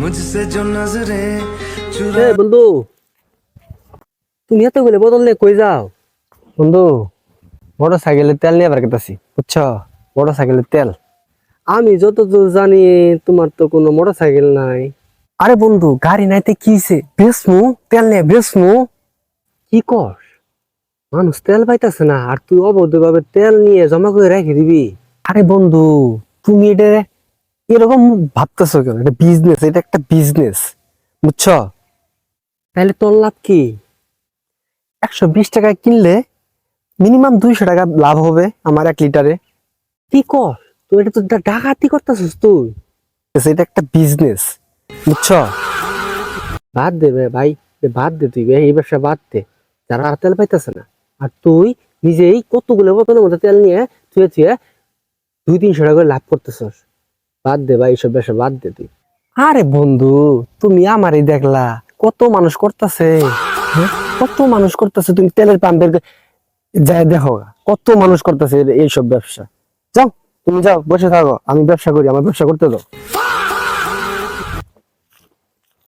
मुझसे जो नजरें এ বন্ধু, তুমি এত গুলো বোতল নিয়ে কই যাও? বন্ধু, মোটর সাইকেলের তেল নিয়ে আবার গেছি, বুঝছো? মোটর সাইকেলের তেল। আমি যতদূর জানি তোমার তো কোনো মোটর সাইকেল নাই। আরে বন্ধু, গাড়ি নাইতে কিছে, বেসমু তেল নিয়ে বেসমু। কি কর? মানুষ তেল পাইতাছে না আর তুই অবৈধভাবে তেল নিয়ে জমা করে রেখে দিবি? আরে বন্ধু, তুমি এটা এরকম ভাবতেছো কেন? এটা বিজনেস, এটা একটা বিজনেস, বুঝছো? তাহলে তোর লাভ কি? 120 টাকায় কিনলে মিনিমাম 200 টাকা লাভ হবে আমার 1 লিটারে। কি কর? তুই এটা তো ডাকাতি করতেছিস তুই। এটা একটা বিজনেস, বুঝছো? বাদ দে ভাই, বাদ দে তুই এই ব্যবসা বাদ দে। যারা আর তেল পাইতেছে না আর তুই নিজেই কতগুলো বোতলের মধ্যে তেল নিয়ে থুয়ে থুয়ে 200-300 টাকা করে লাভ করতেছস। বাদ দে ভাই, এইসব ব্যবসা বাদ দে তুই। আরে বন্ধু, তুমি আমারই দেখলা, কত মানুষ করতেছে, কত মানুষ করতেছে। তুমি তেলের পাম্পের যাই দেখো গা, কত মানুষ করতেছে এইসব ব্যবসা। যাও, তুমি যাও, বসে থাকো, আমি ব্যবসা করি, আমার ব্যবসা করতে দাও।